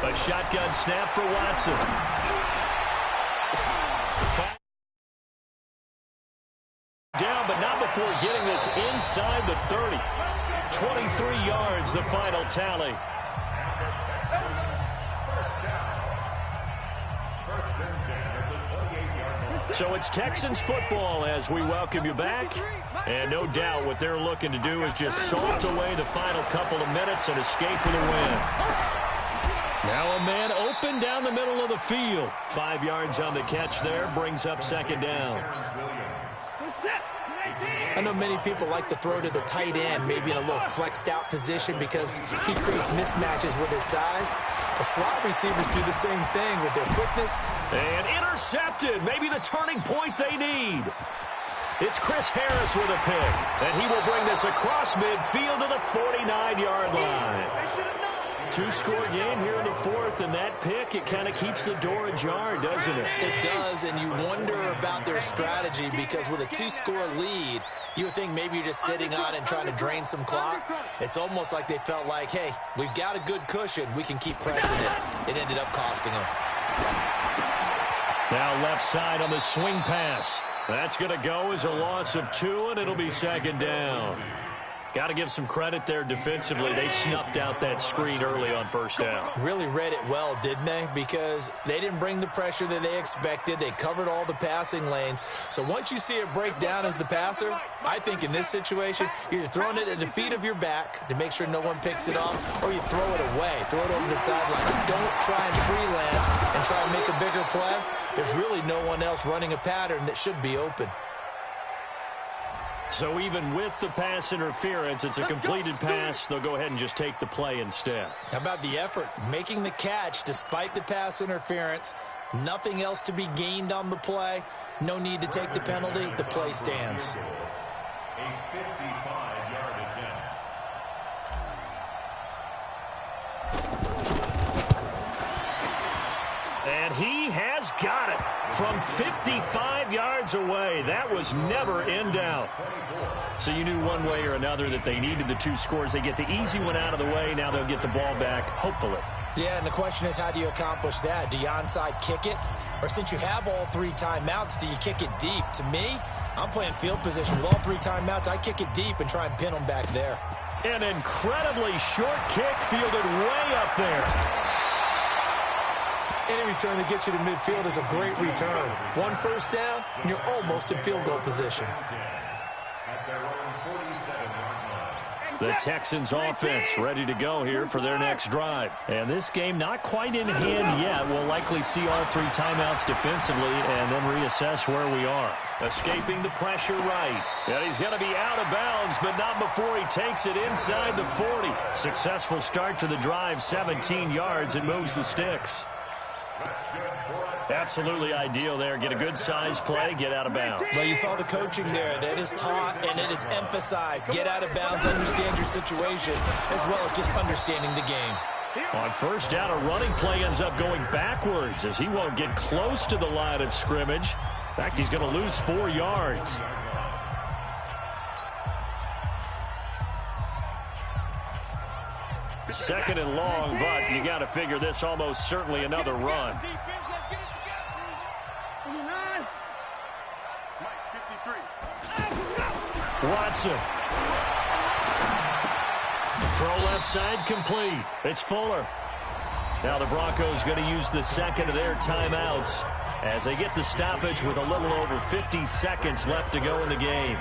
A shotgun snap for Watson. Down, but not before getting this inside the 30. 23 yards, the final tally. So it's Texans football as we welcome you back. And no doubt what they're looking to do is just salt away the final couple of minutes and escape with a win. Now a man open down the middle of the field. 5 yards on the catch there, brings up second down. I know many people like to throw to the tight end, maybe in a little flexed out position because he creates mismatches with his size. The slot receivers do the same thing with their quickness. And intercepted, maybe the turning point they need. It's Chris Harris with a pick, and he will bring this across midfield to the 49-yard line. Two-score game here in the fourth, and that pick, it kind of keeps the door ajar, doesn't it? It does, and you wonder about their strategy because with a 2-score lead, you would think maybe you're just sitting on it and trying to drain some clock. It's almost like they felt like, hey, we've got a good cushion. We can keep pressing it. It ended up costing them. Now left side on the swing pass. That's going to go as a loss of 2, and it'll be second down. Got to give some credit there defensively. They snuffed out that screen early on first down. Really read it well, didn't they? Because they didn't bring the pressure that they expected. They covered all the passing lanes. So once you see it break down as the passer, I think in this situation, you're either throwing it at the feet of your back to make sure no one picks it off, or you throw it away. Throw it over the sideline. Don't try and freelance and try and make a bigger play. There's really no one else running a pattern that should be open. So even with the pass interference, it's a completed pass. They'll go ahead and just take the play instead. How about the effort? Making the catch despite the pass interference. Nothing else to be gained on the play. No need to take the penalty. The play stands. A 55-yard attempt. And he has got it from 55 yards away. That was never in doubt. So you knew one way or another that they needed the 2 scores. They get the easy one out of the way. Now they'll get the ball back, hopefully. Yeah, and the question is, how do you accomplish that? Do you onside kick it? Or since you have all 3 timeouts, do you kick it deep? To me, I'm playing field position. With all 3 timeouts, I kick it deep and try and pin them back there. An incredibly short kick fielded way up there. Any return that gets you to midfield is a great return. 1 first down, and you're almost in field goal position. At their own 47-yard line. The Texans offense ready to go here for their next drive. And this game not quite in hand yet. We'll likely see all 3 timeouts defensively and then reassess where we are. Escaping the pressure right. And he's going to be out of bounds, but not before he takes it inside the 40. Successful start to the drive, 17 yards, and moves the sticks. Absolutely ideal there. Get a good size play, get out of bounds. Well, you saw the coaching there. That is taught and it is emphasized. Get out of bounds, understand your situation, as well as just understanding the game. On first down, a running play ends up going backwards as he won't get close to the line of scrimmage. In fact, he's going to lose 4 yards. Second and long, but you got to figure this almost certainly another run. Watson. Throw left side complete. It's Fuller. Now the Broncos going to use the second of their timeouts as they get the stoppage with a little over 50 seconds left to go in the game.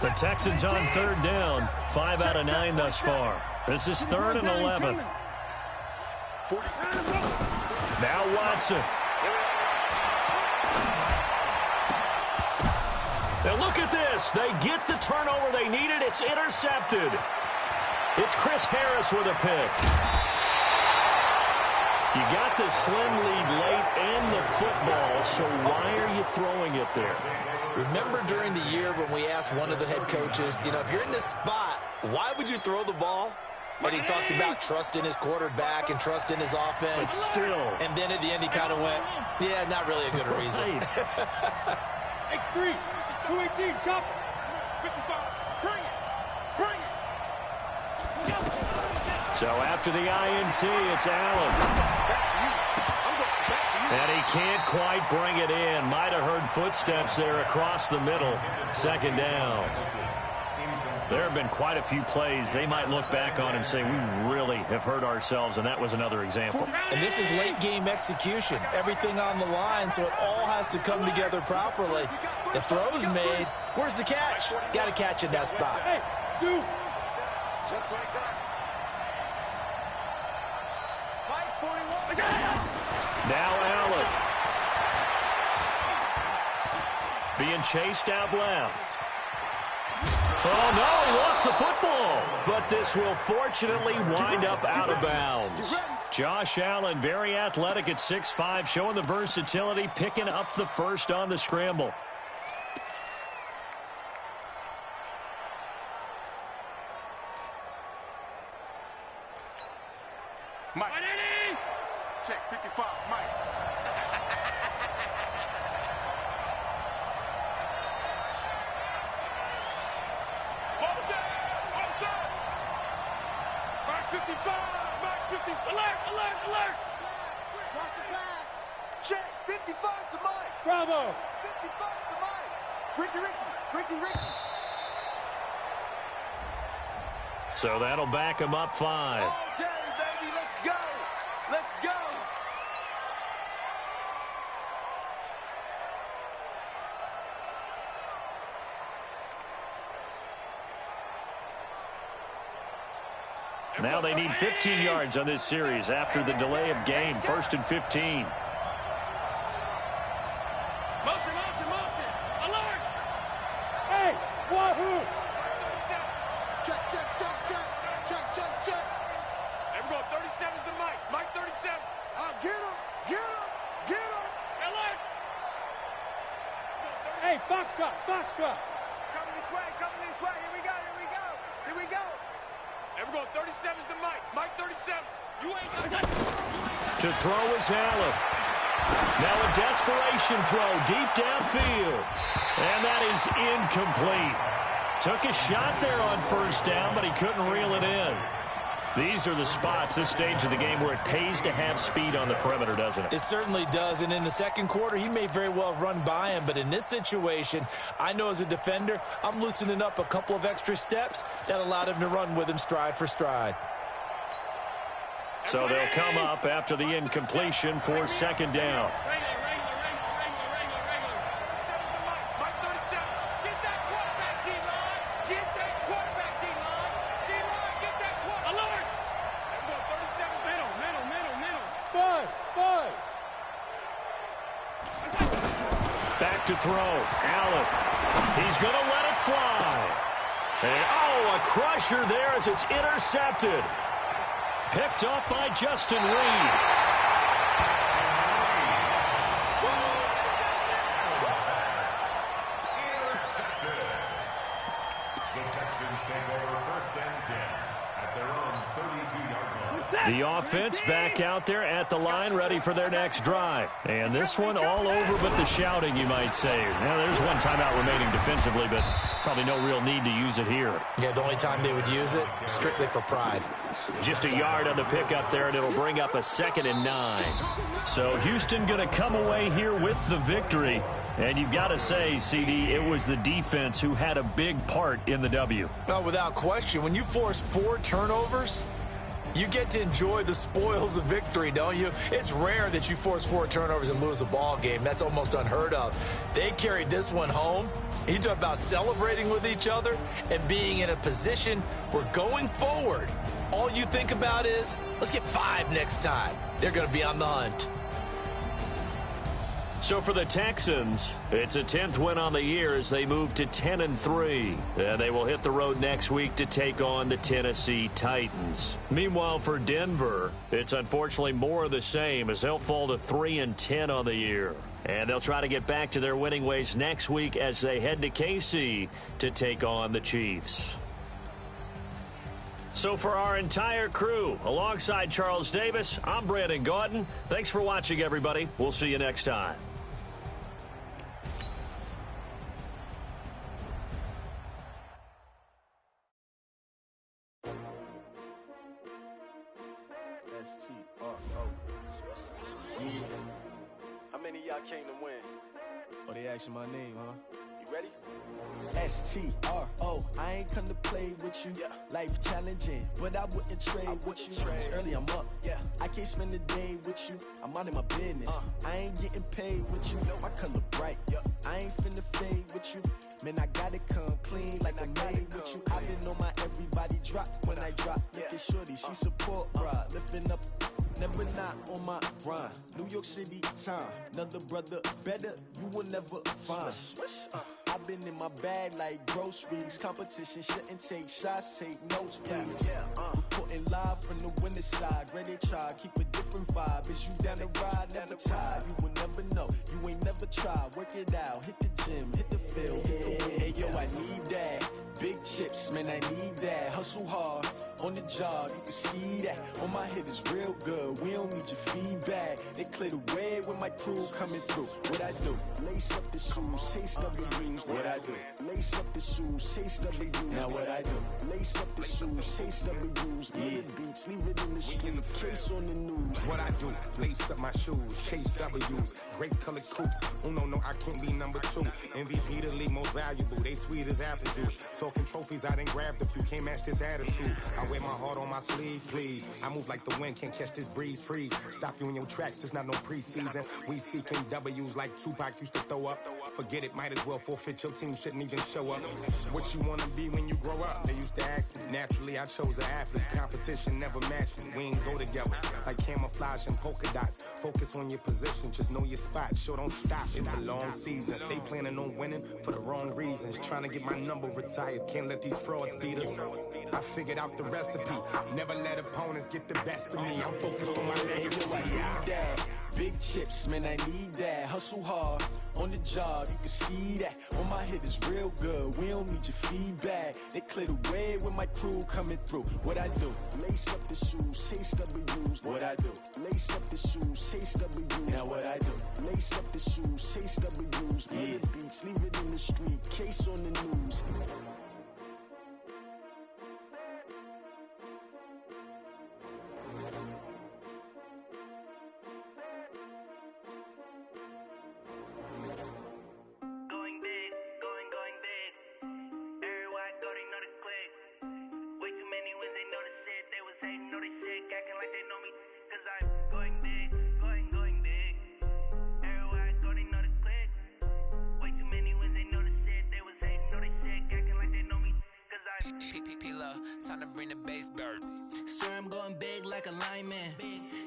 The Texans on third down. 5 out of 9 thus far. This is 3rd and 11. Now Watson. Now look at this. They get the turnover they needed. It's intercepted. It's Chris Harris with a pick. You got the slim lead late and the football, so why are you throwing it there? Remember during the year when we asked one of the head coaches, if you're in this spot, why would you throw the ball? And he talked about trust in his quarterback and trust in his offense. But still. And then at the end he kind of went, yeah, not really a good reason. X3, 218, chop. 55, bring it. So after the INT, it's Allen. And he can't quite bring it in. Might have heard footsteps there across the middle. Second down. There have been quite a few plays they might look back on and say, we really have hurt ourselves, and that was another example. And this is late-game execution. Everything on the line, so it all has to come together properly. The throw's made. Where's the catch? Got to catch in that spot. Hey, shoot. Just like that. Mike 41. Now Allen. Being chased out left. Oh, no, he lost the football. But this will fortunately wind up out of bounds. Josh Allen, very athletic at 6'5", showing the versatility, picking up the first on the scramble. Mike. Check 55, Mike. Mike 55, Mike 55. Alert. Watch the pass. Check 55 to Mike. Bravo. 55 to Mike. Ricky. So that'll back him up 5. Okay, baby, let's go. Now they need 15 yards on this series after the delay of game. 1st and 15. Motion. Alert. Hey, wahoo. Check. Everyone, 37's the Mike. Mike 37. Get him. Alert. Hey, Foxtrot. Coming this way. Here we go. Everyone, 37's the Mike. Mike 37. You ain't got To throw is Allen. Now a desperation throw deep downfield. And that is incomplete. Took a shot there on first down, but he couldn't reel it in. These are the spots, this stage of the game, where it pays to have speed on the perimeter, doesn't it? It certainly does, and in the second quarter, he may very well run by him, but in this situation, I know as a defender, I'm loosening up a couple of extra steps that allowed him to run with him stride for stride. So they'll come up after the incompletion for second down. back to throw. Allen. He's going to let it fly. And, oh, a crusher there as it's intercepted. Picked off by Justin Reed. The Texans take over 1st and 10 at their own 32-yard line. The offense back out there at the line, ready for their next drive. And this one all over but the shouting, you might say. Now, there's one timeout remaining defensively, but probably no real need to use it here. Yeah, the only time they would use it, strictly for pride. Just a yard on the pickup there, and it'll bring up a 2nd and 9. So Houston going to come away here with the victory. And you've got to say, CD, it was the defense who had a big part in the W. Oh, without question. When you force 4 turnovers, you get to enjoy the spoils of victory, don't you? It's rare that you force 4 turnovers and lose a ball game. That's almost unheard of. They carried this one home. You talk about celebrating with each other and being in a position where going forward, all you think about is, let's get 5 next time. They're going to be on the hunt. So for the Texans, it's a 10th win on the year as they move to 10-3. And they will hit the road next week to take on the Tennessee Titans. Meanwhile, for Denver, it's unfortunately more of the same as they'll fall to 3-10 on the year. And they'll try to get back to their winning ways next week as they head to KC to take on the Chiefs. So for our entire crew, alongside Charles Davis, I'm Brandon Gaudin. Thanks for watching, everybody. We'll see you next time. How many of y'all came to win? Oh, they asking my name, huh? You ready? S-T-R-O, I ain't come to play with you. Yeah. Life challenging, but I wouldn't trade with you. It's early, I'm up. Yeah. I can't spend the day with you. I'm minding my business. I ain't getting paid with you. My color bright. Yeah. I ain't finna fade with you. Man, I gotta come clean like I made with you. I've been on my everybody drop when I drop. Look at shorty, she support, bruh. Lifting up. Never not on my grind. New York City time. Another brother better, you will never find. I've been in my bag like groceries. Competition shouldn't take shots, take notes, please. Reporting live from the winter side. Ready to try, keep a different vibe. Is you down the ride, never tired. You will never know, you ain't never tried. Work it out, hit the gym, hit the field, hit the hey yo, I need that. Big chips, man, I need that. Hustle hard, on the job, you can see that. On my hit is real good, we don't need your feedback. They clear the way with my crew coming through. What I do? Lace up the shoes, chase W's. What I do? Lace up the shoes, chase W's. Now what I do? Lace up the shoes, chase W's. Yeah. Beats, leave it in the street, case on the news. What I do? Lace up my shoes, chase W's. Great colored coops. Oh no, I can't be number 2. MVP the league most valuable. They sweet as apple juice. Talking trophies, I done grabbed a few. Can't match this attitude. I wear my heart on my sleeve, please. I move like the wind, can't catch this breeze. Freeze. Stop you in your tracks, there's not no preseason. We seeking W's like Tupac used to throw up. Forget it, might as well forfeit. Your team shouldn't even show up. What you wanna be when you grow up? They used to ask me. Naturally, I chose an athlete. Competition never matched me. We ain't go together like camouflage and polka dots. Focus on your position, just know your spot. Sure, don't stop. It's a long season. They planning on winning for the wrong reasons. Trying to get my number retired. Can't let these frauds beat us. I figured out the recipe. Never let opponents get the best of me. I'm focused on my legacy. I need that. Big chips, man, I need that. Hustle hard, on the job, you can see that. On my hit is real good, we don't need your feedback. They clear the way with my crew coming through. What I do? Lace up the shoes, chase W's. What I do? Lace up the shoes, chase W's. Now what I do? Lace up the shoes, chase W's. Yeah. Beats, leave it in the street, case on the news. Time to bring the bass bird. Sir, I'm going big like a lineman.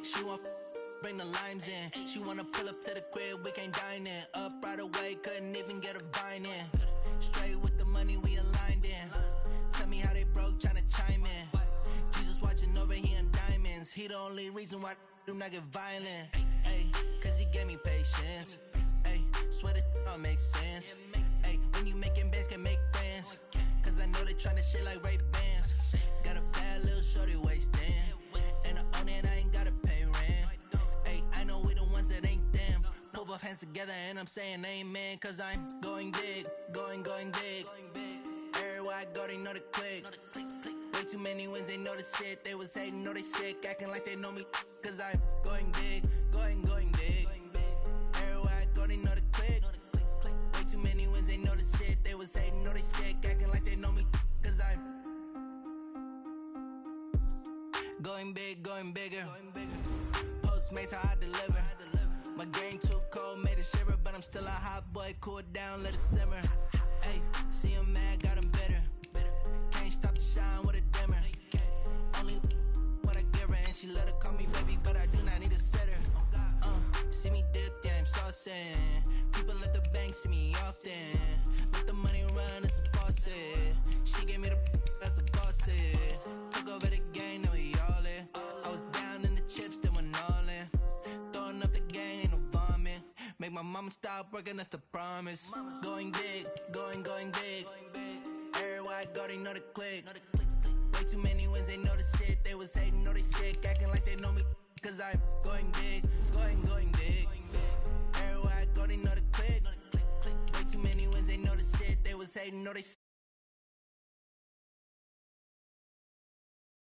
She want bring the limes in. She wanna pull up to the crib, we can't dine in. Up right away, couldn't even get a vine in. Straight with the money we aligned in. Tell me how they broke, tryna chime in. Jesus watching over, he in diamonds. He the only reason why I do not get violent. Ay, cause he gave me patience. Ay, swear that all makes sense. Ay, when you making bands, can make friends. Cause I know they tryna shit like Ray Bans. Got a bad little shorty wasting. And I own it, I ain't gotta pay rent. Ay, I know we the ones that ain't them. Pull both hands together and I'm saying amen. Cause I'm going big, going big. Everywhere I go, they know the click. Way too many wins, they know the shit. They was hating, know they sick, acting like they know me. Cause I'm going big, going big. Everywhere I go, they know the click. Way too many wins, they know the shit. They was hating, know they sick, acting like they know me. Cause I'm going big, going bigger. Postmates, how I deliver. My game too cold, made it shiver. But I'm still a hot boy, cool it down, let it simmer. Ay, see him mad, got him bitter. Can't stop the shine with a dimmer. Only what I give her, and she let her call me baby, but I do not need a sitter. See me dip, yeah, I'm saucing. People at the bank see me often. Let the money run, it's a faucet. She gave me the that's a faucet. Took over the game, now we all in. I was down in the chips, then went all in. Throwing up the game, ain't no vomit. Make my mama stop working, that's the promise. Going big, going big. Everywhere I go, they know the click. Way too many wins, they know the shit. They was hating, know they sick, acting like they know me. Cause I'm going big, going big. Everywhere I go, they know the click. Way too many wins, they know the shit. They was hating, know they sick.